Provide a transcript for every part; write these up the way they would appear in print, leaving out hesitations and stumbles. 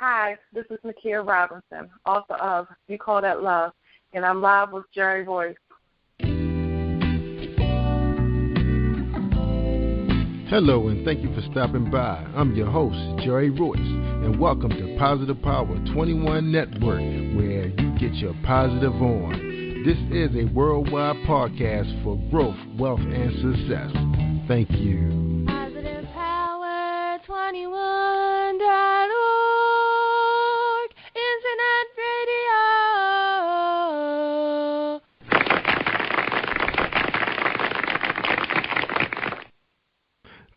Hi, this is NAKIA Robinson, author of You Call That Love, and I'm live with Jerry Royce. Hello, and thank you for stopping by. I'm your host, Jerry Royce, and welcome to Positive Power 21 Network, where you get your positive on. This is a worldwide podcast for growth, wealth, and success. Thank you. Positive Power 21.org, Internet Radio.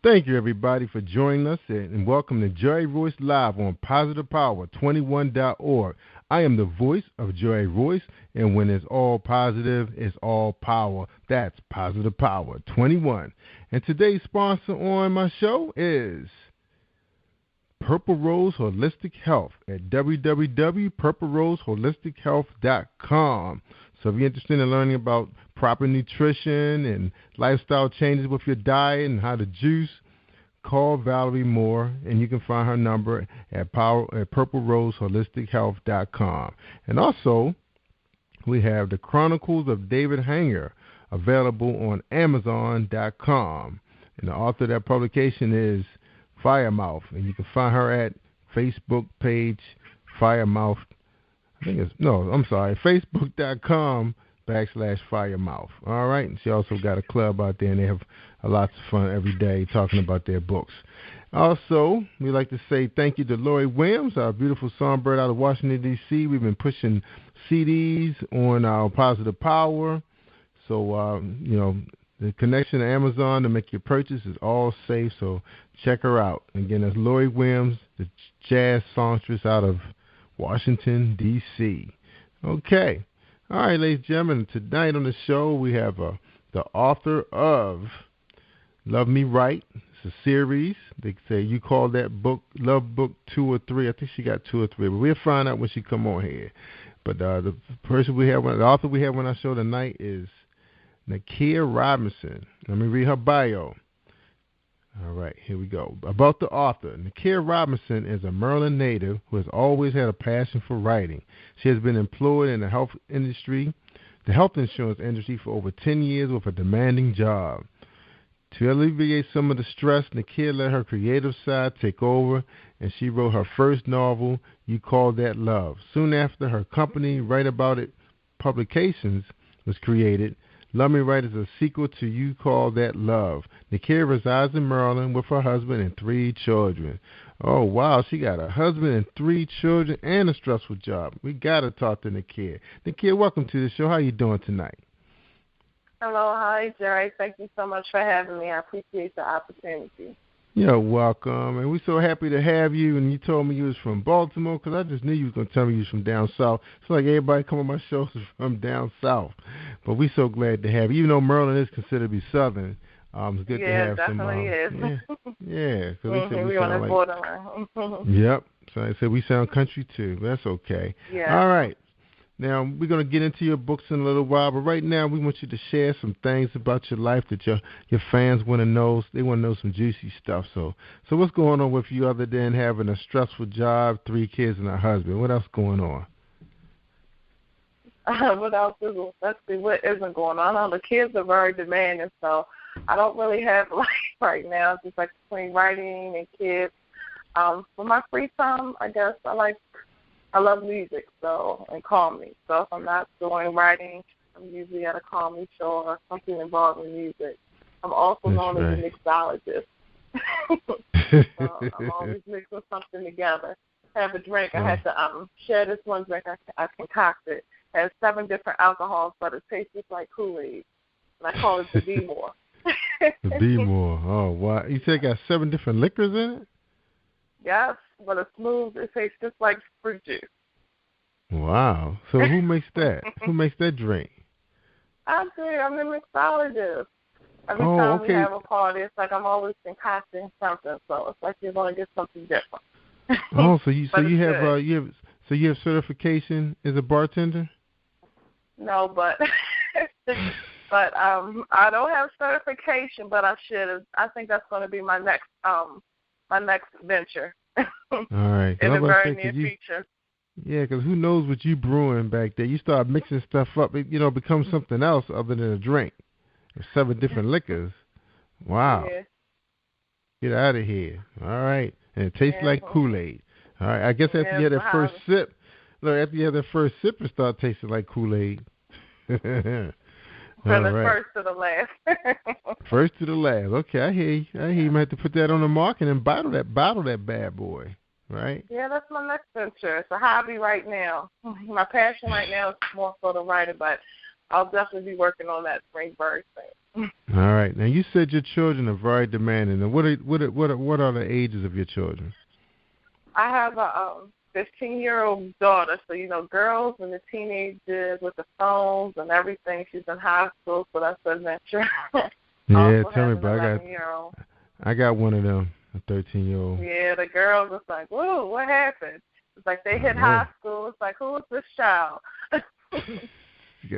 Thank you, everybody, for joining us, and welcome to Jerry Royce Live on Positive Power 21.org. I am the voice of Jerry Royce, and when it's all positive, it's all power. That's Positive Power 21. And today's sponsor on my show is Purple Rose Holistic Health at www.purpleroseholistic.health.com. So if you're interested in learning about proper nutrition and lifestyle changes with your diet and how to juice, call Valerie Moore, and you can find her number at purpleroseholistic.health.com. And also, we have The Chronicles of David Hanger available on Amazon.com. And the author of that publication is Firemouth, and you can find her at Facebook page Firemouth. Facebook.com/Firemouth. All right. And she also got a club out there, and they have lots of fun every day talking about their books. Also, we'd like to say thank you to Lori Williams, our beautiful songbird out of Washington, D.C. We've been pushing CDs on our Positive Power. So, the connection to Amazon to make your purchase is all safe, so check her out. Again, that's Lori Williams, the jazz songstress out of Washington, D.C. Okay. All right, ladies and gentlemen, tonight on the show we have the author of Love Me Right. It's a series. They say you call that book Love Book 2 or 3. I think she got 2 or 3, but we'll find out when she come on here. But the author we have on our show tonight is NAKIA Robinson. Let me read her bio. All right, here we go. About the author. NAKIA Robinson is a Maryland native who has always had a passion for writing. She has been employed in the health insurance industry for over 10 years with a demanding job. To alleviate some of the stress, NAKIA let her creative side take over, and she wrote her first novel, You Call That Love. Soon after, her company, Write About It Publications, was created. Love Me Right is a sequel to You Call That Love. NAKIA resides in Maryland with her husband and 3 children. Oh, wow, she got a husband and 3 children and a stressful job. We got to talk to NAKIA. NAKIA, welcome to the show. How you doing tonight? Hello, hi, Jerry. Thank you so much for having me. I appreciate the opportunity. You're welcome, and we're so happy to have you. And you told me you was from Baltimore, because I just knew you was going to tell me you was from down south. It's like everybody come on my shows is from down south. But we're so glad to have you. Even though Maryland is considered to be southern, it's good to have some. Yeah, definitely is. Yeah. So we on the borderline. Yep. So I said we sound country too. That's okay. Yeah. All right. Now, we're going to get into your books in a little while, but right now we want you to share some things about your life that your fans want to know. They want to know some juicy stuff. So what's going on with you other than having a stressful job, 3 kids, and a husband? What else going on? What else is, let's see, what isn't going on? I know the kids are very demanding, so I don't really have life right now. It's just like between writing and kids. For my free time, I guess I love music, and comedy. So if I'm not doing writing, I'm usually at a comedy show or something involving music. I'm also known as a mixologist. So I'm always mixing something together. Have a drink. I had to share this one drink I concocted. It has 7 different alcohols, but it tastes just like Kool-Aid. And I call it the B-More. The B-More. Oh, wow. You said it got 7 different liquors in it? Yes, but it's smooth. It tastes just like fruit juice. Wow. So who makes that? Who makes that drink? I do. I'm a mixologist. Every time we have a party, it's like I'm always concocting something. So it's like you're going to get something different. Oh, so you have certification as a bartender? No, but I don't have certification, but I should have. I think that's going to be my next venture. All right. in the very near future. Yeah, because who knows what you brewing back there? You start mixing stuff up, it becomes something else other than a drink. 7 different liquors. Wow. Yeah. Get out of here. All right. And it tastes like Kool-Aid. All right. I guess after you had that first sip, after you had that first sip, it started tasting like Kool-Aid. From the first to the last. First to the last. Okay, I hear you. You might have to put that on the market and bottle that bad boy. Right? Yeah, that's my next venture. It's a hobby right now. My passion right now is more so to writing, but I'll definitely be working on that spring bird thing. All right. Now you said your children are very demanding. And what are the ages of your children? I have a 15-year-old daughter, so girls and the teenagers with the phones and everything. She's in high school, so that's an adventure. Yeah, tell me about it. I got one of them. A 13-year-old. Yeah, the girls was like, whoa, what happened? It's like they hit high school. It's like, who is this child?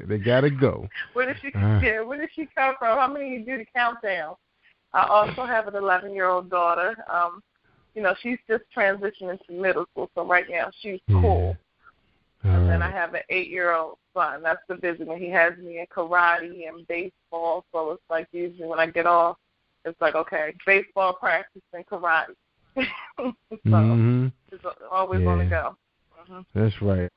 They got to go. Where did she come from? How many you do the countdown? I also have an 11-year-old daughter. She's just transitioning to middle school, so right now she's cool. And then I have an 8-year-old son. That's the busy one. He has me in karate and baseball, so it's like usually when I get off, it's like, okay, baseball practice and karate. So it's always on the go. That's right.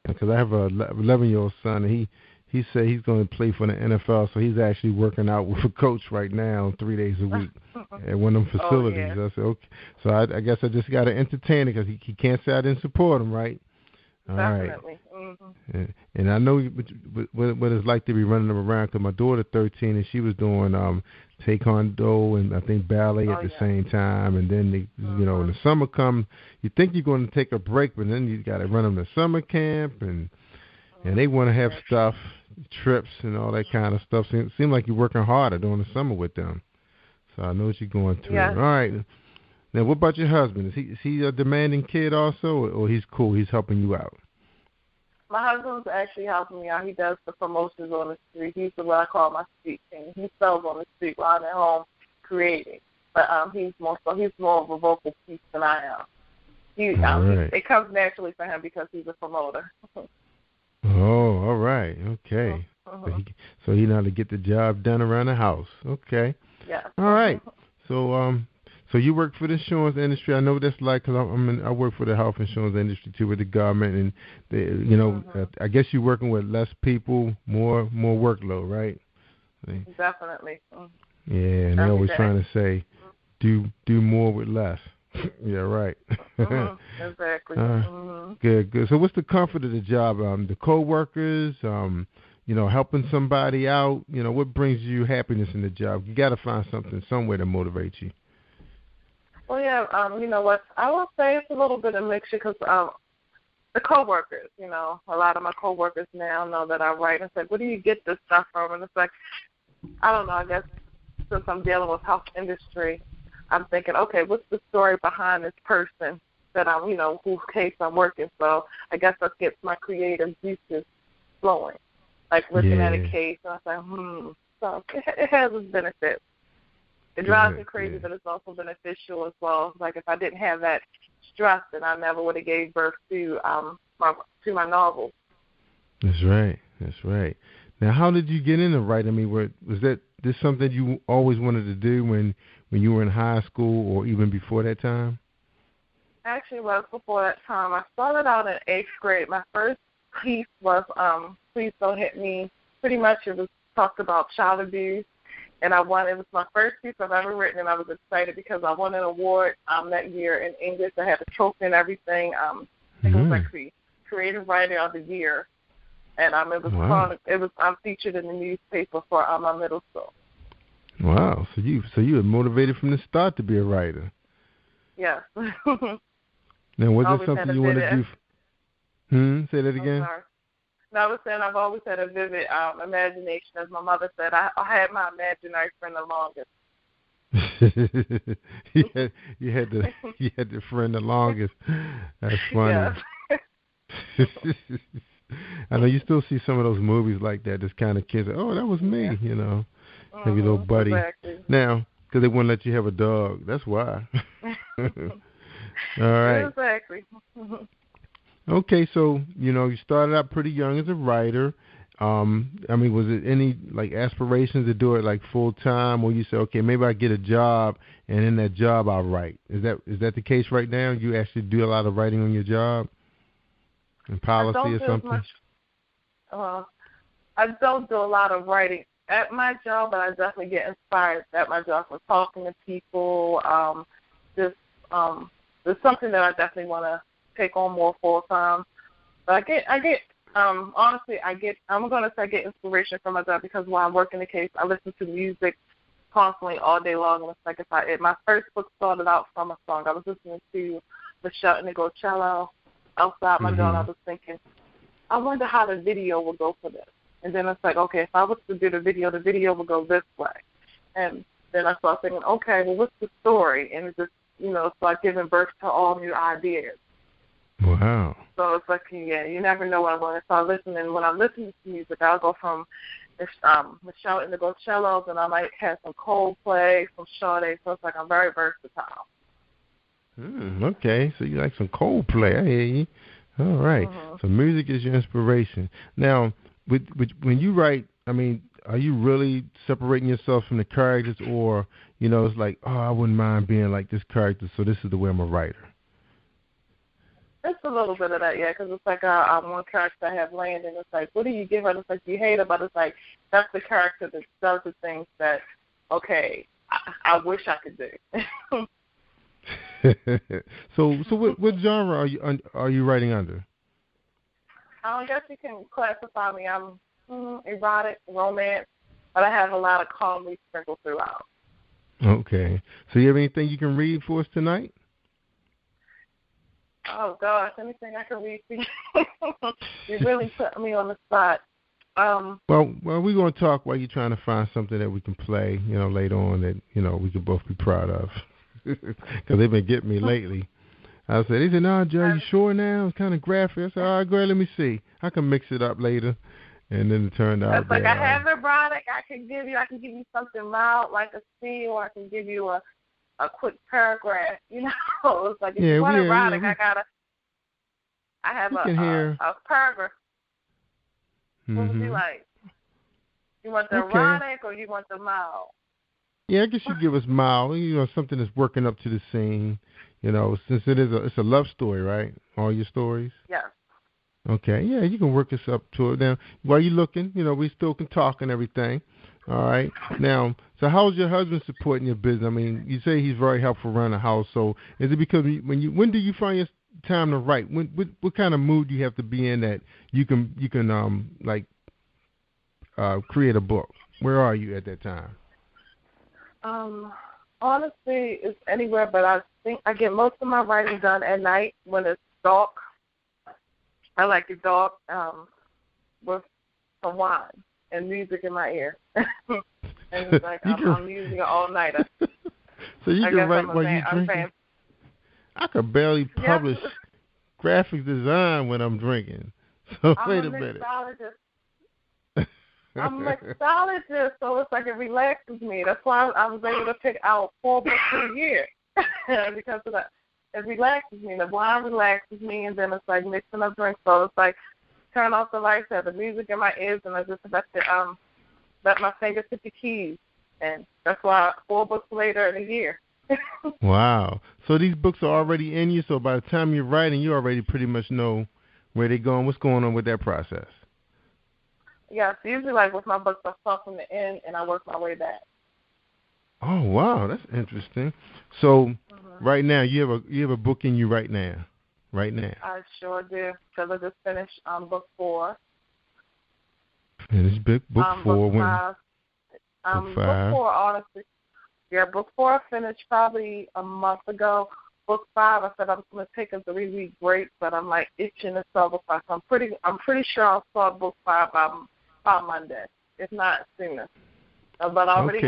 Because I have a 11-year-old son, and he said he's going to play for the NFL, so he's actually working out with a coach right now 3 days a week at one of them facilities. I said, okay. So I guess I just got to entertain it because he can't say I didn't support him, right? All Definitely. Right. And I know what it's like to be running them around because my daughter 13 and she was doing taekwondo and I think ballet at the same time. And then when the summer comes, you think you're going to take a break, but then you got to run them to summer camp and they want to have stuff, trips and all that kind of stuff. So it seems like you're working harder during the summer with them. So I know what you're going through. Yeah. All right. Now, what about your husband? Is he a demanding kid also, or he's cool? He's helping you out? My husband's actually helping me out. He does the promotions on the street. He's what I call my street king. He sells on the street while I'm at home creating. But he's more of a vocal piece than I am. It comes naturally for him because he's a promoter. Oh, all right. Okay. So he know how to get the job done around the house. Okay. Yeah. All right. So you work for the insurance industry. I know that's like because I work for the health insurance industry too with the government, and I guess you're working with less people, more workload, right? Definitely. Yeah, and they're always trying to say, do more with less. Yeah, right. Exactly. Good. So what's the comfort of the job? The coworkers, helping somebody out. What brings you happiness in the job? You got to find something somewhere to motivate you. Well, yeah, you know what? I will say it's a little bit of mixture because the coworkers, a lot of my coworkers now know that I write and say, where do you get this stuff from? And it's like, I don't know, I guess since I'm dealing with health industry, I'm thinking, okay, what's the story behind this person that I'm, whose case I'm working? So I guess that gets my creative juices flowing, like looking at a case, and I say, So it has its benefits. It drives me crazy, but it's also beneficial as well. Like if I didn't have that stress, then I never would have gave birth to my novels. That's right. Now, how did you get into writing? I mean, was this something you always wanted to do when you were in high school or even before that time? Actually, it was before that time. I started out in 8th grade. My first piece was Please Don't Hit Me. Pretty much it was talked about child abuse. And I won. It was my first piece I've ever written, and I was excited because I won an award that year in English. I had a trophy and everything. It was like Creative Writer of the Year, and it was featured in the newspaper for my middle school. Wow! So you were motivated from the start to be a writer. Yes. Now, was there something you wanted to do? Say that again. No, I was saying I've always had a vivid imagination. As my mother said, I had my imaginary friend the longest. you had the friend the longest. That's funny. Yes. I know you still see some of those movies like that. This kind of kids, oh, that was me, maybe little buddy. Exactly. Now, because they wouldn't let you have a dog. That's why. All right. Exactly. Okay, so you started out pretty young as a writer. I mean, was it any like aspirations to do it like full time, or you say, okay, maybe I get a job, and in that job I'll write? Is that the case right now? You actually do a lot of writing on your job, and policy or something? I don't do a lot of writing at my job, but I definitely get inspired at my job from talking to people. Just it's something that I definitely want to take on more full time. But honestly, I get inspiration from my job because while I'm working the case, I listen to music constantly all day long. And it's like my first book started out from a song. I was listening to Michelle Indigo Cello outside my door, and I was thinking, I wonder how the video will go for this. And then it's like, okay, if I was to do the video will go this way. And then I started thinking, okay, well, what's the story? And it just, start giving birth to all new ideas. Wow. So it's like, you never know what I'm going to start listening. When I'm listening to music, I'll go from Michelle Indigo Cellos, and I might have some Coldplay, some Sade. So it's like I'm very versatile. Okay, so you like some Coldplay. I hear you. All right. So music is your inspiration. Now, when you write, I mean, are you really separating yourself from the characters, or, it's like, oh, I wouldn't mind being like this character, so this is the way I'm a writer? It's a little bit of that, yeah, because it's like one character I have Landon. It's like, what do you give her? It's like, you hate her, but it's like, that's the character that does the things that, okay, I wish I could do. So what genre are you writing under? I guess you can classify me. I'm erotic, romance, but I have a lot of comedy sprinkled throughout. Okay. So you have anything you can read for us tonight? Oh, gosh, anything I can read for you? You really put me on the spot. Well, we're going to talk while you're trying to find something that we can play, later on that, we can both be proud of. Because they've been getting me lately. They said, no, Jerry, you sure now? It's kind of graphic. I said, all right, girl, let me see. I can mix it up later. And then it turned out that, I have erotic. I can give you something mild like a C, or I can give you a quick paragraph. It's like, if you want erotic, I have a paragraph. What would you like? You want the erotic or you want the mild? Yeah, I guess you give us mild, something that's working up to the scene, since it's a love story, right? All your stories? Yes. Okay, yeah, you can work us up to it. Now, while you're looking, we still can talk and everything. All right. Now, so how's your husband supporting your business? I mean, you say he's very helpful around the house. So is it because when do you find your time to write? What kind of mood do you have to be in that you can create a book? Where are you at that time? Honestly, it's anywhere, but I think I get most of my writing done at night when it's dark. I like it dark with some wine and music in my ear. And it's like I'm using it all nighter. So you can write while you're drinking? I could barely publish graphic design when I'm drinking. So wait a minute. I'm a mixologist, so it's like it relaxes me. That's why I was able to pick out 4 books a year because of that. It relaxes me. The wine relaxes me, and then it's like mixing up drinks. So it's like turn off the lights, have the music in my ears, and I just let my fingers hit the keys. And that's why 4 books later in a year. Wow. So these books are already in you, so by the time you're writing, you already pretty much know where they're going. What's going on with that process? Yes, usually like with my books, I start from the end and I work my way back. Oh wow, that's interesting. So right now you have a book in you right now. I sure do. Because I just finished book 4. Finished book 4. Book 5. Book 4, honestly. Yeah, book 4 I finished probably a month ago. Book 5, I said I'm going to take a 3-week break, but I'm like itching to start book 5. So I'm pretty sure I'll start book 5 by Monday, if not sooner. But I already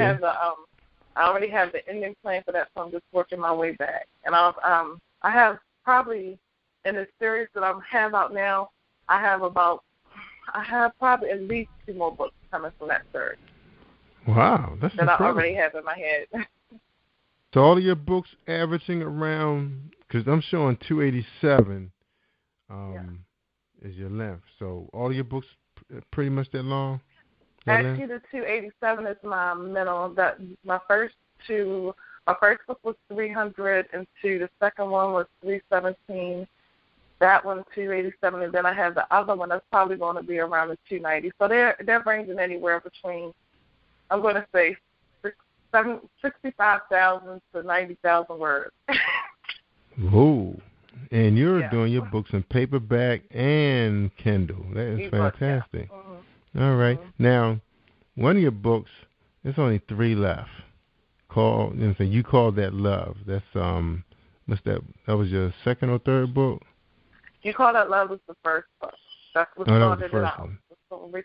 have the ending plan for that, so I'm just working my way back. And I have probably in the series that I have out now, I have probably at least 2 more books coming from that series. Wow, that's that incredible. I already have in my head. So all of your books averaging around because I'm showing 287 is your length. So all your books pretty much that long? Actually, the 287 is my minimum. That my first book was 302. The second one was 317. That one 287, and then I have the other one that's probably going to be around the 290. So they're ranging anywhere between, I'm going to say, 65,000 to 90,000 words. Whoa. And you're doing your books in paperback and Kindle. That is fantastic. Yeah. All right. Now, one of your books, there's only 3 left. You called that Love. That's what's that? That was your second or third book? You Call That Love was the first book. That's what started it out.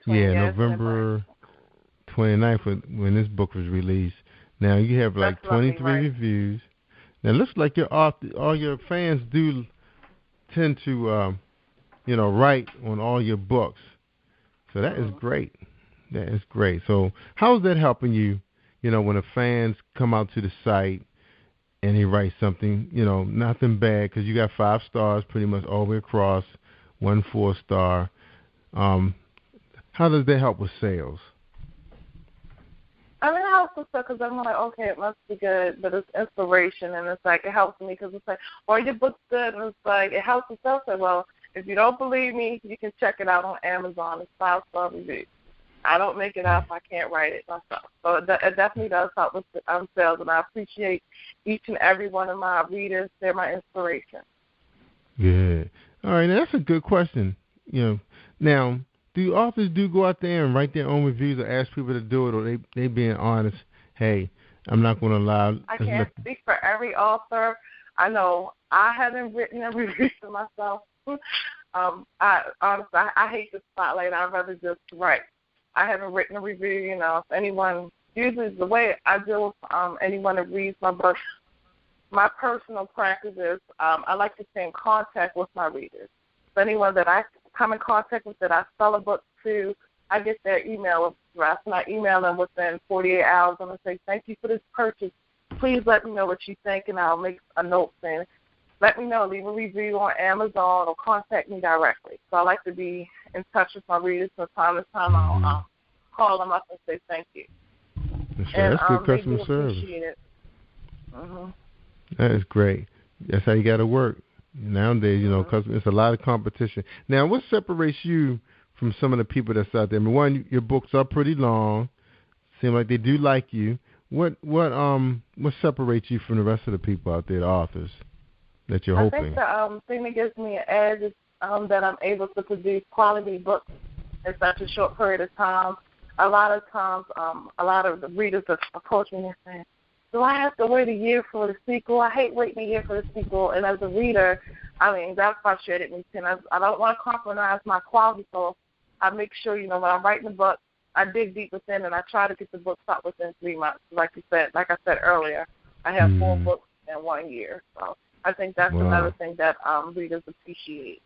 November 29th when this book was released. Now you have like 23 reviews. Now it looks like all your fans do tend to write on all your books. So that is great. That is great. So how is that helping you, when the fans come out to the site and he writes something, nothing bad, because you got 5 stars pretty much all the way across, 1 4-star. How does that help with sales? I mean, it helps with stuff because I'm like, okay, it must be good, but it's inspiration, and it's like, it helps me because it's like, well, your book's good, and it's like, it helps with stuff. So, well, if you don't believe me, you can check it out on Amazon. It's 5-star review. I don't make it up. I can't write it myself. So it definitely does help with sales, and I appreciate each and every one of my readers. They're my inspiration. Good. All right, now that's a good question. Now, do authors go out there and write their own reviews or ask people to do it, or they being honest, hey, I'm not going to lie. I can't speak for every author. I know I haven't written a review for myself. I hate the spotlight. I'd rather just write. I haven't written a review, if anyone, usually the way I deal with anyone that reads my book, my personal practice is I like to stay in contact with my readers. So anyone that I come in contact with that I sell a book to, I get their email address, and I email them within 48 hours. I'm going to say, thank you for this purchase. Please let me know what you think, and I'll make a note saying, let me know, leave a review on Amazon or contact me directly. So I like to be in touch with my readers from time to time. I'll call them up and say thank you. That's good customer service. Appreciate it. Mm-hmm. That is great. That's how you got to work. Nowadays, because it's a lot of competition. Now, what separates you from some of the people that's out there? I mean, one, your books are pretty long. Seem like they do like you. What separates you from the rest of the people out there, the authors, that you're hoping? I think the thing that gives me an edge is that I'm able to produce quality books in such a short period of time. A lot of times, a lot of the readers approach me and say, do I have to wait a year for the sequel? I hate waiting a year for the sequel. And as a reader, I mean, that frustrated me. And I don't want to compromise my quality, so I make sure, when I'm writing a book, I dig deep within, and I try to get the book out within 3 months. Like I said earlier, I have 4 books in 1 year. So I think that's another thing that readers appreciate.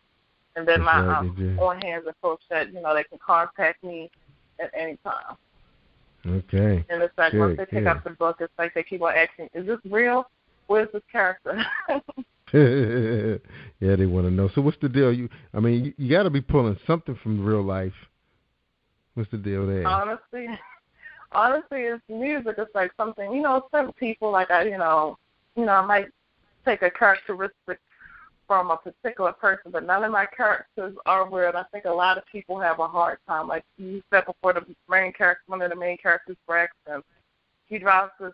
And then my on-hands approach that, they can contact me at any time. Okay. And it's like once they pick up the book, it's like they keep on asking, is this real? Where's this character? Yeah, they want to know. So what's the deal? You got to be pulling something from real life. What's the deal there? Honestly, it's music. It's like something, some people, like I might take a characteristic from a particular person, but none of my characters are weird. I think a lot of people have a hard time. Like you said before, one of the main characters, Braxton, he drives this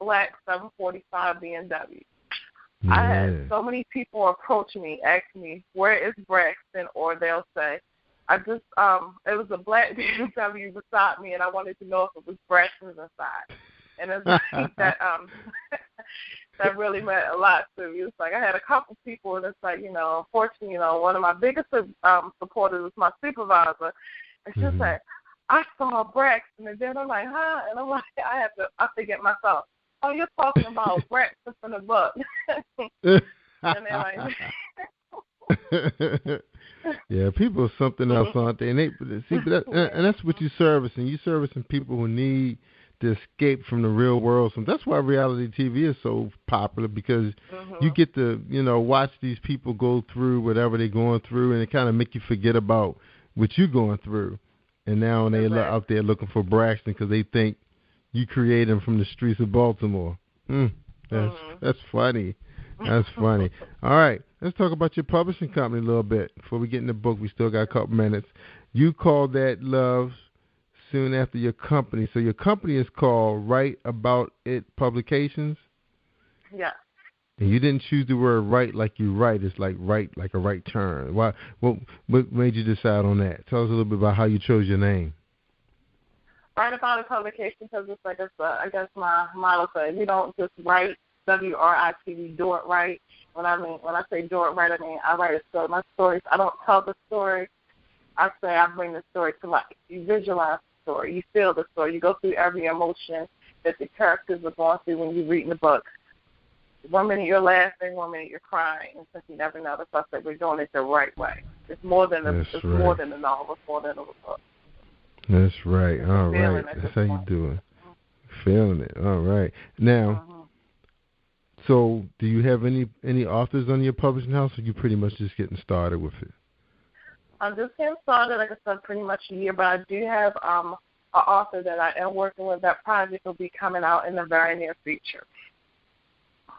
black 745 BMW. Yeah. I had so many people approach me, ask me, where is Braxton? Or they'll say, it was a black BMW beside me, and I wanted to know if it was Braxton inside. And it's like that, that really meant a lot to me. It's like I had a couple people, and it's like, unfortunately, one of my biggest supporters was my supervisor. And she said, I saw Braxton. And then I'm like, huh? And I'm like, I forget myself. Oh, you're talking about Braxton from the book. And they're like, yeah, people are something else, aren't they? And that's what you're servicing. You're servicing people who need to escape from the real world. So that's why reality TV is so popular, because you get to, watch these people go through whatever they're going through, and it kind of make you forget about what you're going through. And now they're out there looking for Braxton because they think you created him from the streets of Baltimore. That's funny. That's funny. All right, let's talk about your publishing company a little bit. Before we get in the book, we still got a couple minutes. You called that Love soon after your company. So your company is called Write About It Publications? Yeah. And you didn't choose the word right like you write. It's like right, like a right turn. Why? What made you decide on that? Tell us a little bit about how you chose your name. Write About It Publications, because it's like, I guess my motto says, you don't just write, W-R-I-T-E, do it right. When I say do it right, I mean I write a story. My stories, I don't tell the story. I say I bring the story to life. You visualize the story. You feel the story. You go through every emotion that the characters are going through when you're reading the book. 1 minute you're laughing, 1 minute you're crying, and since you never know, that's why I said we're doing it the right way. It's more than more than a novel, it's more than a book. That's right. All right. That's how you do it. Feeling it. All right. Now, so do you have any authors on your publishing house, or you pretty much just getting started with it? I'm just getting started, like I said, pretty much a year, but I do have an author that I am working with. That project will be coming out in the very near future.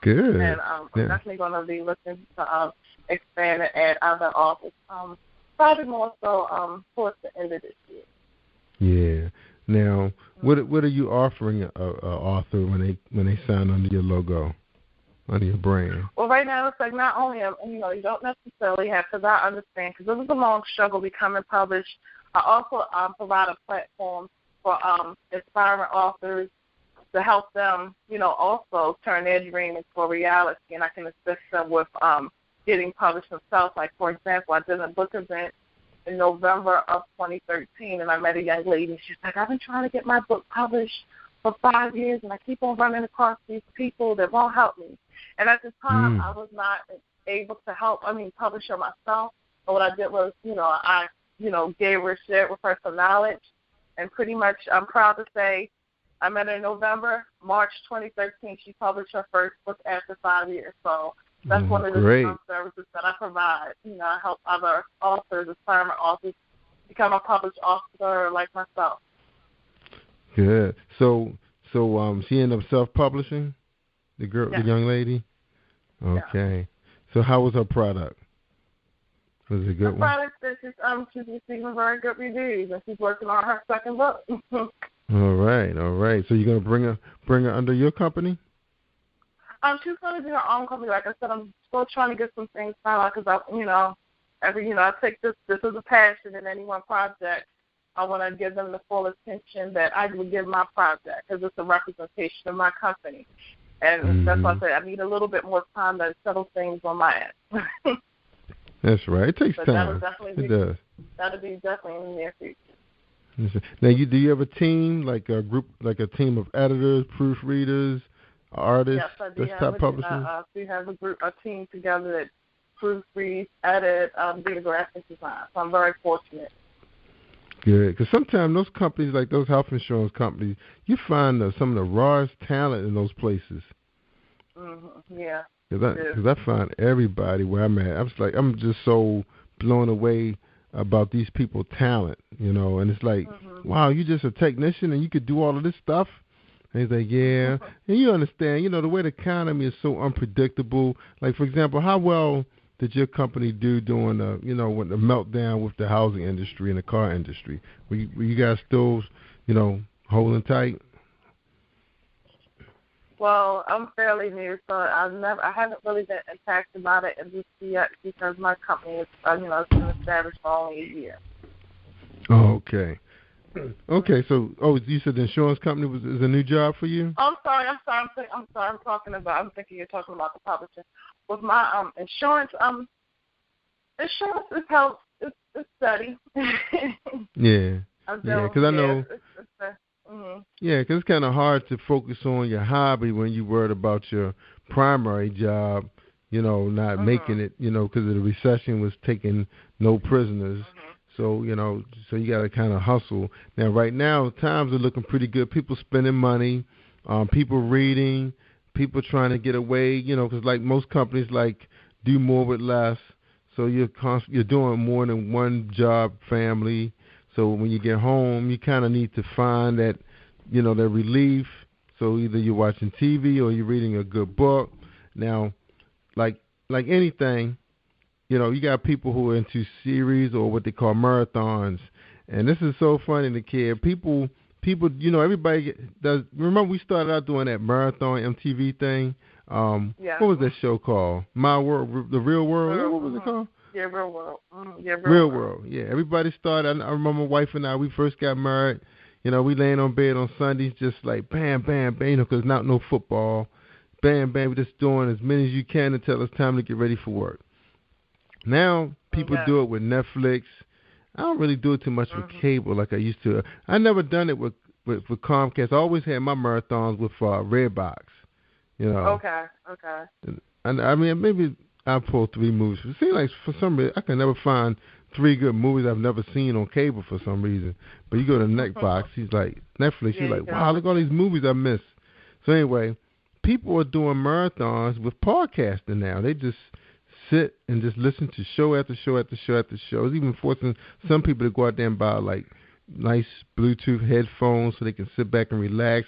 Good. And I'm definitely going to be looking to expand and add other authors, probably more so towards the end of this year. Yeah. Now, what are you offering an author when they sign under your logo, under your brand? Well, right now it's like not only you don't necessarily have, because I understand, because it was a long struggle becoming published. I also provide a platform for inspiring authors to help them, also turn their dream into a reality, and I can assist them with getting published themselves. Like, for example, I did a book event in November of 2013, and I met a young lady. She's like, I've been trying to get my book published for 5 years, and I keep on running across these people that won't help me. And at the time, I was not able to publish her myself. But what I did was, I gave her, shared with her some knowledge, and pretty much I'm proud to say I met her in November. March 2013, she published her first book after 5 years. So that's one of the services that I provide. I help other authors, aspiring authors, become a published author like myself. Good. So she ended up self-publishing, the young lady? Okay. Yeah. So how was her product? Was it a good one? Her product, she's receiving very good reviews, and she's working on her second book. All right. So you're going to bring her under your company? She's going to do her own company. Like I said, I'm still trying to get some things found out, because I take this as a passion in any one project. I want to give them the full attention that I would give my project, because it's a representation of my company. And that's why I said I need a little bit more time to settle things on my end. That's right. It takes time. It does. That'll be definitely in the near future. Now, do you have a team, like a group, like a team of editors, proofreaders, artists, desktop publishers? We have a team together that proofreads, edit, do the graphic design. So I'm very fortunate. Good, because sometimes those companies, like those health insurance companies, you find some of the rawest talent in those places. Yeah. Because I find everybody where I'm at, I'm just so blown away about these people's talent, and it's like, wow, you just a technician and you could do all of this stuff? And he's like, yeah. And you understand, the way the economy is so unpredictable. Like, for example, how well did your company do during the, when the meltdown with the housing industry and the car industry? Were you guys still, holding tight? Well, I'm fairly new, so I haven't really been impacted by the industry yet, because my company is, it's been established for only a year. Oh, okay. Okay, so you said the insurance company is a new job for you? I'm sorry. I'm thinking you're talking about the publishing. With my insurance, insurance is helps. It's steady. Yeah. Because I know. Yeah, because it's kind of hard to focus on your hobby when you're worried about your primary job, not making it, because the recession was taking no prisoners. So, so you got to kind of hustle. Now, right now, times are looking pretty good. People spending money, people reading, people trying to get away, because like most companies do more with less. So you're doing more than one job, family. So when you get home, you kind of need to find that, that relief. So either you're watching TV or you're reading a good book. Now, like anything, you got people who are into series or what they call marathons. And this is so funny to care. People, everybody does. Remember we started out doing that marathon MTV thing? Yeah. What was that show called? My World, The Real World? What was it called? Yeah, Real World. Yeah, Real World. Yeah, everybody started. I remember my wife and I, we first got married. We laying on bed on Sundays just like bam, bam, bam, because not no football. Bam, bam, we're just doing as many as you can until it's time to get ready for work. Now people do it with Netflix. I don't really do it too much with cable like I used to. I never done it with Comcast. I always had my marathons with Redbox. Okay. And I mean, maybe I'll pull 3 movies. It seems like for some reason I can never find 3 good movies I've never seen on cable for some reason. But you go to Netflix, Netflix, you're like, wow, look at all these movies I missed. So anyway, people are doing marathons with podcasting now. They just sit and just listen to show after show after show after show. It's even forcing some people to go out there and buy nice Bluetooth headphones so they can sit back and relax,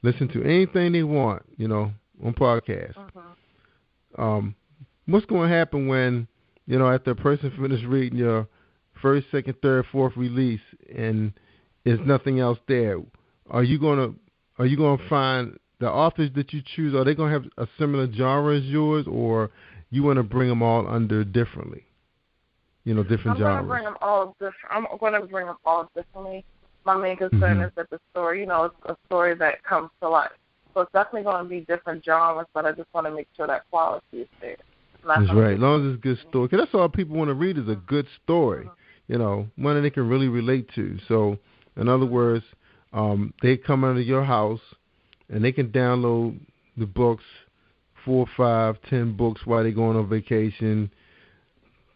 listen to anything they want, on podcasts. What's going to happen when, after a person finishes reading your first, second, third, fourth release and there's nothing else there? Are you going to find the authors that you choose? Are they going to have a similar genre as yours, or you want to bring them all under differently? Different genres. I'm going to bring them all differently. My main concern is that the story, it's a story that comes to life. So it's definitely going to be different genres, but I just want to make sure that quality is there. That's right. As long as it's a good story. Because that's all people want to read is a good story, one that they can really relate to. So, in other words, they come under your house and they can download the books, 4, 5, 10 books while they're going on vacation.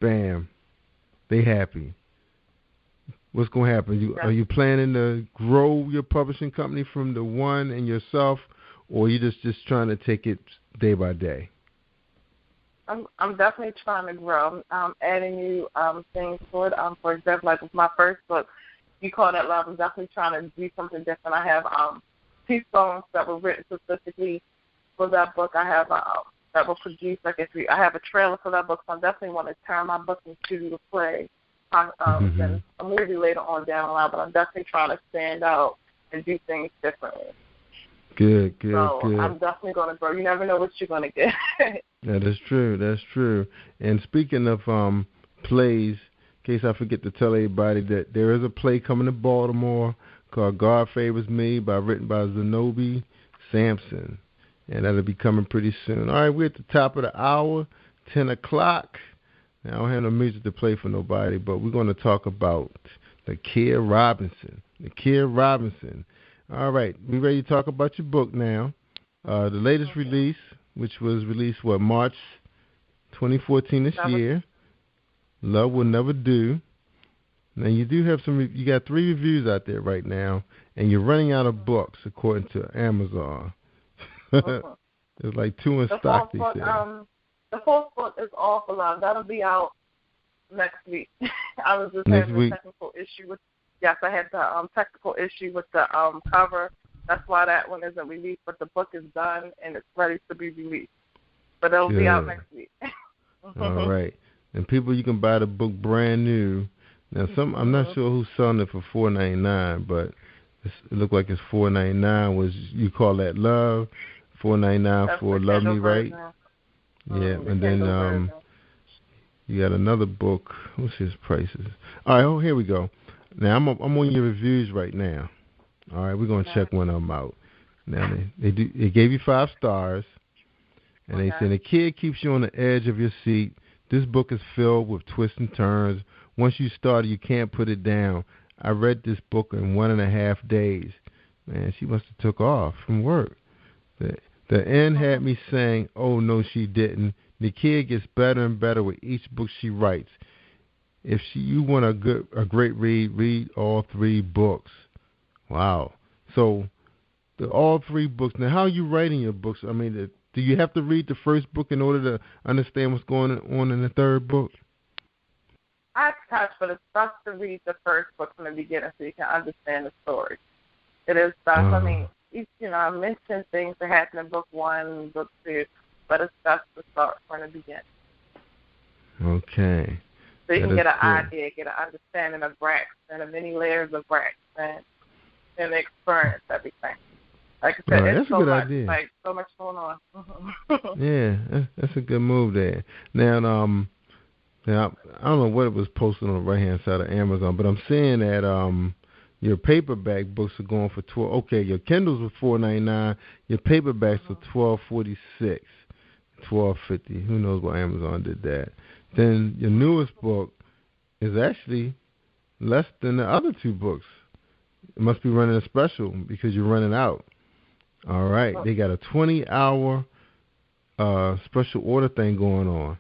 Bam. They happy. What's going to happen? Are you planning to grow your publishing company from the one and yourself, or are you just trying to take it day by day? I'm definitely trying to grow. I'm adding new things to it. For example, like with my first book, You Call That Love, I'm definitely trying to do something different. I have 2 songs that were written specifically for that book. I have that was produced. I have a trailer for that book, so I definitely want to turn my book into a play. And a movie later on down the line, but I'm definitely trying to stand out and do things differently. Good. I'm definitely going to grow. You never know what you're going to get. That is true. And speaking of plays, in case I forget to tell everybody that there is a play coming to Baltimore called God Favors Me, written by Zenobi Sampson. And that'll be coming pretty soon. All right, we're at the top of the hour, 10 o'clock. Now, I don't have no music to play for nobody, but we're going to talk about NAKIA Robinson. All right, we ready to talk about your book now. The latest release, which was released, March 2014 this year. Love Will Never Do. Now, you do have you got 3 reviews out there right now, and you're running out of books, according to Amazon. There's like 2 in stock these days. The 4th book is All for Love. That'll be out next week. I was just having a technical issue with. Yes, I had the technical issue with the cover. That's why that one isn't released. But the book is done and it's ready to be released. But it'll be out next week. All right, and people, you can buy the book brand new. Now, I'm not sure who's selling it for $4.99, but it looked like it's $4.99. Was You Call That Love? $4.99 for Love Me Right. Yeah, and then you got another book. What's his prices? All right, here we go. Now I'm on your reviews right now. All right, we're gonna check one of them out. Now they gave you 5 stars, and they said the kid keeps you on the edge of your seat. This book is filled with twists and turns. Once you start, you can't put it down. I read this book in 1.5 days. Man, she must have took off from work. The end had me saying, oh, no, she didn't. NAKIA gets better and better with each book she writes. if you want a great read all 3 books. Wow. So all 3 books. Now, how are you writing your books? I mean, do you have to read the first book in order to understand what's going on in the third book? I touch, but it's best to read the first book from the beginning so you can understand the story. It is best. I mean, I mentioned things that happen in book 1, book 2, but it's best to start from the beginning. Okay. So you can get an idea, get an understanding of Braxton, the many layers of Braxton, and experience everything. Like I said, it's so much, idea. Like so much going on. Yeah, that's a good move there. Now, I don't know what it was posted on the right-hand side of Amazon, but I'm seeing that your paperback books are going for $12. Okay, your Kindles were $4.99. Your paperbacks are $12.46, $12.50. Who knows why Amazon did that? Then your newest book is actually less than the other 2 books. It must be running a special because you're running out. All right. They got a 20-hour special order thing going on.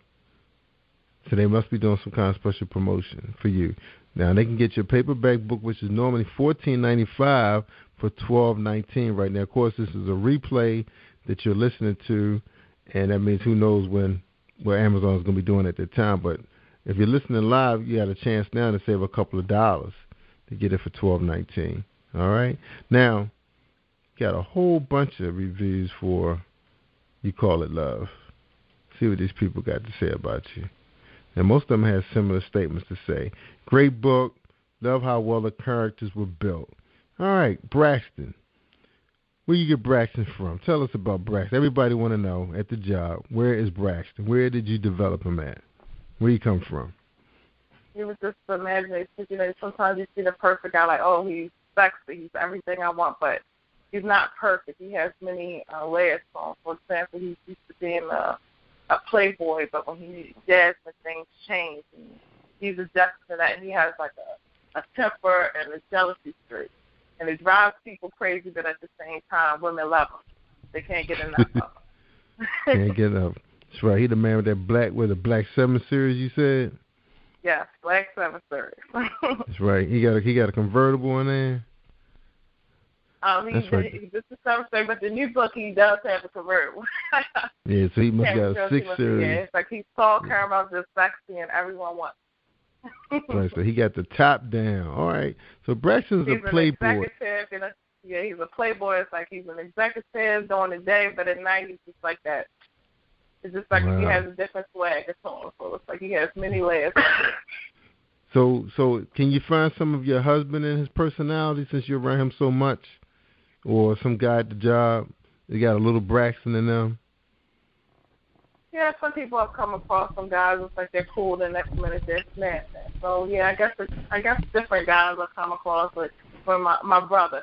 So they must be doing some kind of special promotion for you. Now, they can get your paperback book, which is normally $14.95 for $12.19 right now. Of course, this is a replay that you're listening to, and that means who knows where Amazon is going to be doing at that time. But if you're listening live, you got a chance now to save a couple of dollars to get it for $12.19. All right? Now, got a whole bunch of reviews for You Call It Love. See what these people got to say about you. And most of them have similar statements to say. Great book. Love how well the characters were built. All right, Braxton. Where you get Braxton from? Tell us about Braxton. Everybody want to know at the job, where is Braxton? Where did you develop him at? Where you come from? You would just imagine, sometimes you see the perfect guy like, oh, he's sexy, he's everything I want, but he's not perfect. He has many layers to him. For example, he's used to being a playboy, but when he meets Jasmine, things change. And he's adjusted to that, and he has like a temper and a jealousy streak. And it drives people crazy, but at the same time, women love him. They can't get enough of him. Can't get enough. That's right. He the man with that the Black 7 Series, you said? Yes, Black 7 Series. That's right. He got a convertible in there? That's right. This is something, but the new book, he does have a convertible. Yeah, so he must got a 6 Series. Yeah, it's like he's tall, caramel, just sexy, and everyone wants. Right, so he got the top down. All right. So Braxton's a playboy. He's a playboy. It's like he's an executive during the day, but at night he's just like that. It's just like he has a different swag to him. So it's like he has many layers. So can you find some of your husband in his personality since you're around him so much? Or some guy at the job, they got a little Braxton in them? Yeah, some people have come across some guys. It's like they're cool. The next minute they're snapping. So yeah, I guess different guys I've come across. Like from my brother.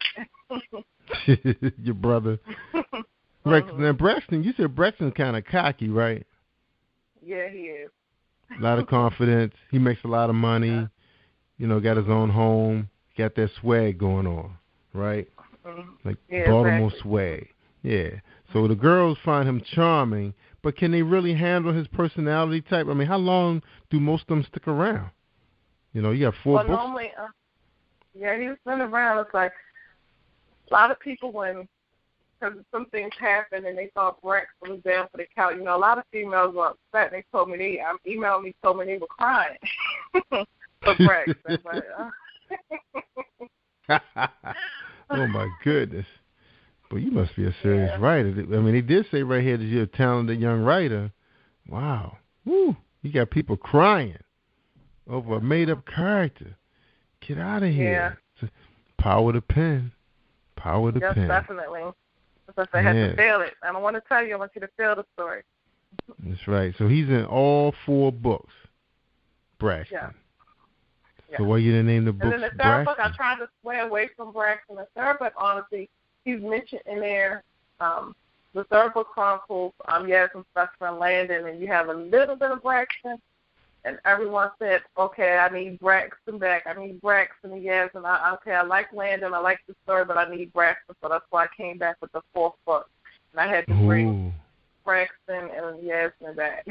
Your brother. Mm-hmm. Now Braxton, you said Braxton's kind of cocky, right? Yeah, he is. A lot of confidence. He makes a lot of money. Yeah. Got his own home. Got that swag going on, right? Mm-hmm. Like Baltimore swag. Yeah. So the girls find him charming. But can they really handle his personality type? I mean, how long do most of them stick around? You got 4 books. Normally, he's been around. It's like a lot of people because some things happened and they thought Braxton was down for the count. A lot of females were upset. They told me emailed me, told me they were crying for Braxton. Oh my goodness. But you must be a serious writer. I mean, he did say right here that you're a talented young writer. Wow. Woo. You got people crying over a made-up character. Get out of here. Yeah. Power the pen. Power the pen. Yes, definitely. Because I had to feel it. I don't want to tell you. I want you to feel the story. That's right. So he's in all 4 books, Braxton. Yeah. So why you didn't name the books Braxton? And then the third book, I tried to sway away from Braxton. The third book, honestly, he's mentioned in there, the third book chronicles, some stuff from Landon, and you have a little bit of Braxton, and everyone said, okay, I need Braxton back. I need Braxton, yes, and I like Landon, I like the story, but I need Braxton, so that's why I came back with the 4th book, and I had to bring Braxton and Yasmin back.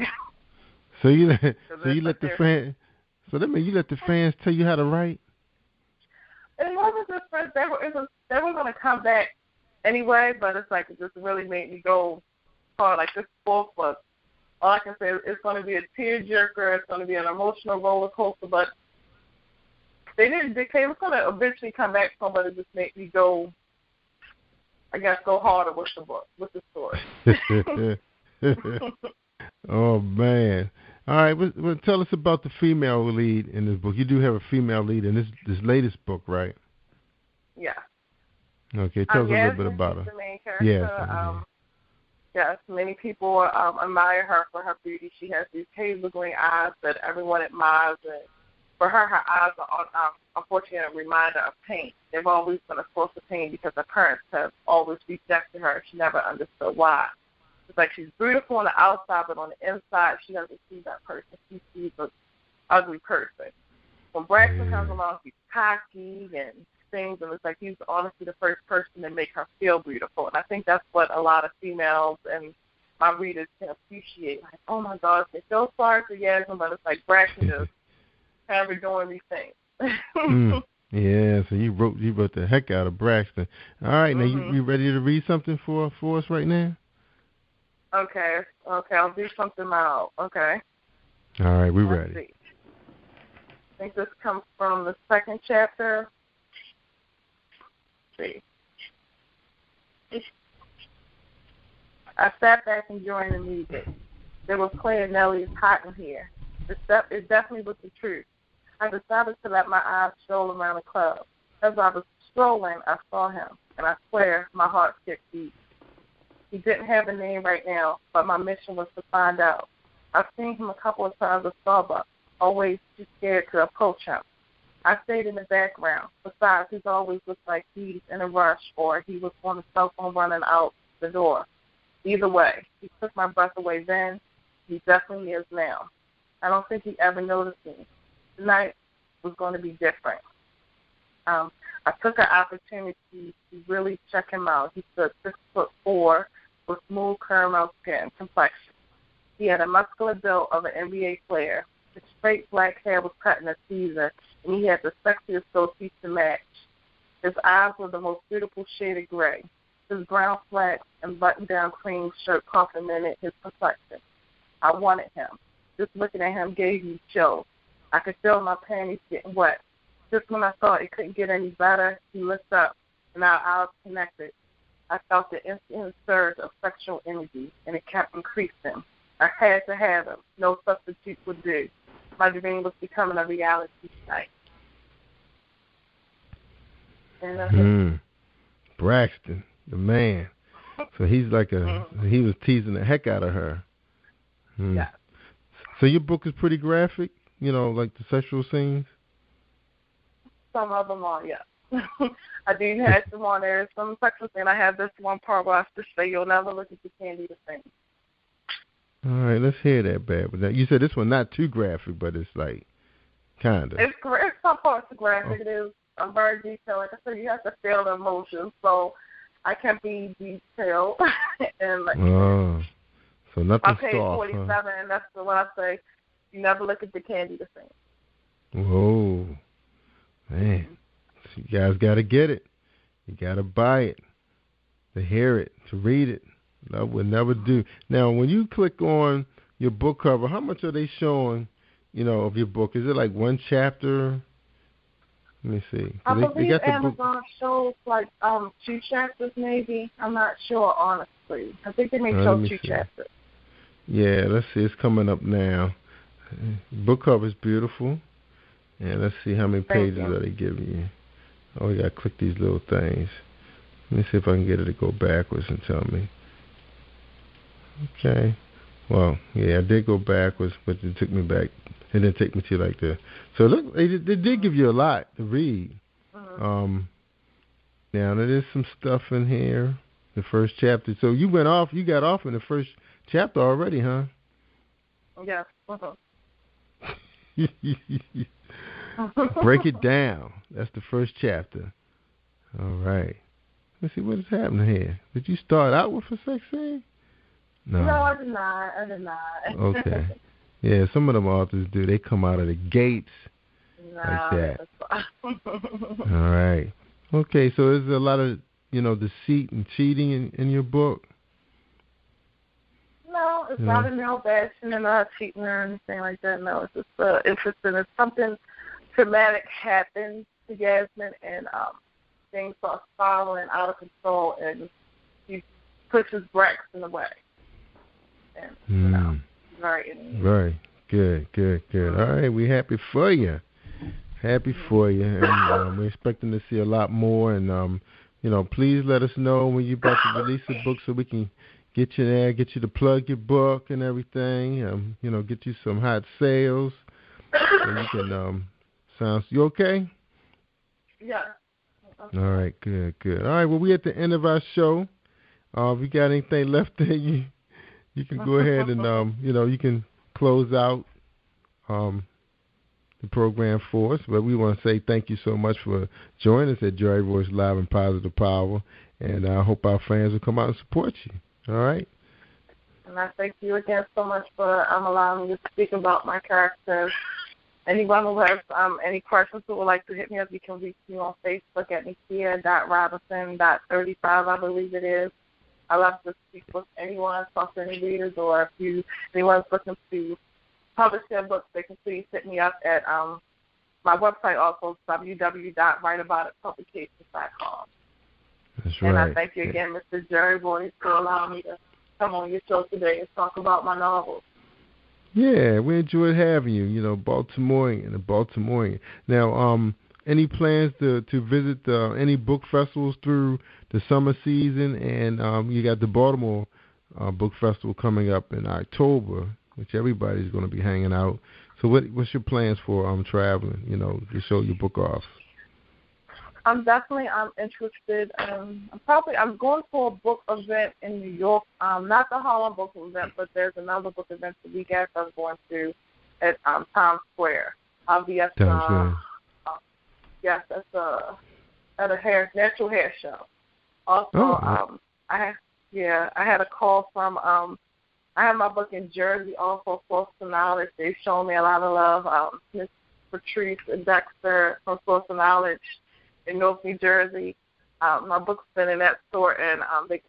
So you let the So that means you let the fans tell you how to write? It wasn't just for, they were going to come back anyway, but it's like it just really made me go hard. Like this book was, all I can say is it's going to be a tearjerker. It's going to be an emotional roller coaster, but they didn't dictate. It was going to eventually come back from, but it just made me go, I guess, go harder with the book, with the story. Oh, man. All right, well, tell us about the female lead in this book. You do have a female lead in this latest book, right? Yeah. Okay, tell us a little bit about her. The main character. Yes. Yes, many people admire her for her beauty. She has these hazel green eyes that everyone admires. And for her eyes are unfortunately a reminder of pain. They've always been a source of pain because her parents have always rejected her. She never understood why. It's like she's beautiful on the outside, but on the inside, she doesn't see that person. She sees an ugly person. When Braxton comes along, he's cocky and things, and it's like he's honestly the first person to make her feel beautiful. And I think that's what a lot of females and my readers can appreciate. Like, oh my gosh, they feel sorry for Yasmin, but it's like Braxton is kind of doing these things. Yeah, so you wrote the heck out of Braxton. All right, now you ready to read something for us right now? Okay, I'll do something now. Okay. All right, we're Let's ready. See. I think this comes from the second chapter. Let's see. I sat back enjoying the music. They were playing Nelly's Hot in Here. It definitely was the truth. I decided to let my eyes stroll around the club. As I was strolling, I saw him, and I swear my heart skipped beats. He didn't have a name right now, but my mission was to find out. I've seen him a couple of times at Starbucks, always too scared to approach him. I stayed in the background. Besides, he's always looked like he's in a rush or he was on the cell phone running out the door. Either way, he took my breath away then. He definitely is now. I don't think he ever noticed me. Tonight was going to be different. I took an opportunity to really check him out. He stood 6'4", with smooth caramel skin complexion. He had a muscular build of an NBA player. His straight black hair was cut in a Caesar, and he had the sexiest goatee to match. His eyes were the most beautiful shade of gray. His brown slacks and button-down cream shirt complemented his complexion. I wanted him. Just looking at him gave me chills. I could feel my panties getting wet. Just when I thought it couldn't get any better, he looked up, and our eyes connected. I felt the instant surge of sexual energy, and it kept increasing. I had to have him. No substitute would do. My dream was becoming a reality tonight. Braxton, the man. So he's like he was teasing the heck out of her. Yeah. So your book is pretty graphic, like the sexual scenes? Some of them are, yeah. I do have some on there. Some sexual scene. I have this one part where I just say, you'll never look at the candy the same. All right, let's hear that bad. But you said this one not too graphic, but it's like kind of. It's some parts of graphic. It is very detailed. Like I said, you have to feel the emotions, so I can be detailed. And so nothing on page soft. 47, and that's the one I say, you never look at the candy the same. Whoa, man. So you guys got to get it. You got to buy it, to hear it, to read it. That would never do. Now, when you click on your book cover, how much are they showing, of your book? Is it like one chapter? Let me see. I believe Amazon shows like 2 chapters maybe. I'm not sure, honestly. I think they may show 2 chapters. Yeah, let's see. It's coming up now. Book cover is beautiful. And let's see how many pages are they giving you. Oh, you got to click these little things. Let me see if I can get it to go backwards and tell me. Okay. Well, yeah, I did go backwards, but it took me back. It didn't take me to like the. So look, they did give you a lot to read. Now there is some stuff in here. The first chapter. So you got off in the first chapter already, huh? Yeah. Break it down. That's the first chapter. All right. Let's see what is happening here. Did you start out with a sex scene? No, I did not. Okay. Yeah, some of them authors do. They come out of the gates like that. All right. Okay, so there's a lot of, deceit and cheating in your book? No, it's not a male bashing and not cheating or anything like that. No, it's just interesting. If something traumatic happens to Yasmin and things start spiraling out of control and he pushes Braxton away. And, Very good. All right, we're happy for you. Happy for you. And we're expecting to see a lot more. And, please let us know when you're about to release a book so we can get you there, get you to plug your book and everything. Get you some hot sales. So you can, you okay? Yeah. All right, good. All right, well, we're at the end of our show. If you got anything left there, you can go ahead and, you can close out the program for us. But we want to say thank you so much for joining us at Joy Voice Live and Positive Power. And I hope our fans will come out and support you. All right? And I thank you again so much for allowing me to speak about my characters. Anyone who has any questions who would like to hit me up, you can reach me on Facebook at nakia.robinson.35, I believe it is. I love to speak with anyone, talk to any readers, or if anyone's looking to publish their books, they can please hit me up at my website also, www.writeaboutitpublications.com. That's right. And I thank you again, Mr. Jerry Boyce, for allowing me to come on your show today and talk about my novels. Yeah, we enjoyed having you, Baltimorean. Now, any plans to visit any book festivals through the summer season? And you got the Baltimore Book Festival coming up in October, which everybody's going to be hanging out. So what's your plans for traveling, to show your book off? I'm interested. I'm going to a book event in New York. Not the Harlem book event, but there's another book event the week after I'm going to at Times Square. I'll be at that's at a natural hair show. Also, I had a call from I have my book in Jersey, also Source of Knowledge. They've shown me a lot of love. Miss Patrice and Dexter from Source of Knowledge in North New Jersey. My book's been in that store, and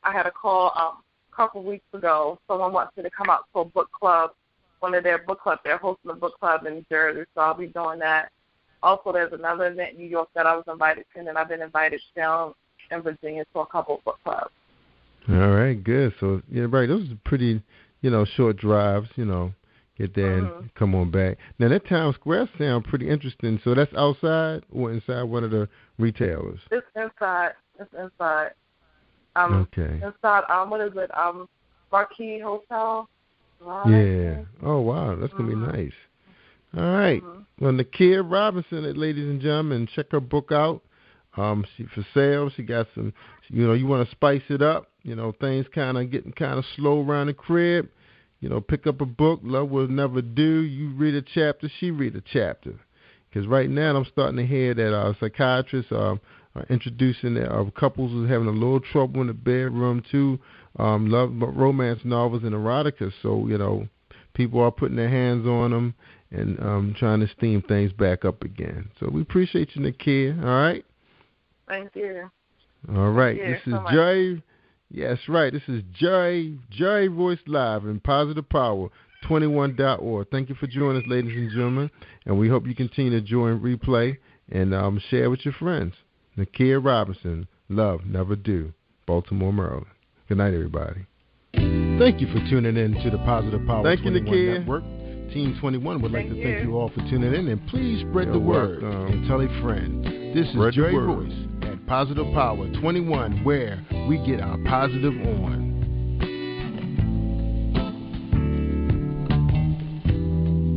I had a call a couple weeks ago. Someone wants me to come out to a book club, one of their book clubs. They're hosting a book club in Jersey, so I'll be doing that. Also, there's another event in New York that I was invited to, and I've been invited down in Virginia to a couple of book clubs. All right, good. So, right, those are pretty, short drives, get there and come on back. Now, that Times Square sounds pretty interesting. So that's outside or inside one of the retailers? It's inside. Okay. Inside, what is it, Marquis Hotel? Yeah. Oh, wow. That's going to be nice. All right. Well, NAKIA Robinson, ladies and gentlemen, check her book out. She for sale. She got some, you want to spice it up. Things getting slow around the crib. Pick up a book. Love Will Never Do. You read a chapter. She read a chapter. Because right now I'm starting to hear that psychiatrists are introducing couples who's having a little trouble in the bedroom too. Romance novels and erotica. So, people are putting their hands on them and trying to steam things back up again. So we appreciate you, NAKIA. All right? Thank you. All right. This is Jerry. Yes, right. This is Jerry Voice Live and Positive Power 21.org. Thank you for joining us, ladies and gentlemen, and we hope you continue to join replay and share with your friends. NAKIA Robinson, Love Never Do, Baltimore, Maryland. Good night, everybody. Thank you for tuning in to the Positive Power 21 Network. Team 21 would like to thank you all for tuning in, and please spread the word and tell a friend. This is Jerry Voice at Positive Power 21, where we get our positive on.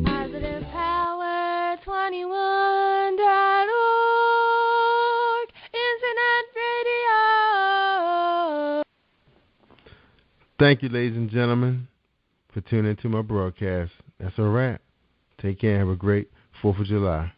Positive Power 21.org, Internet Radio. Thank you, ladies and gentlemen, for tuning into my broadcast. That's a wrap. Take care and have a great 4th of July.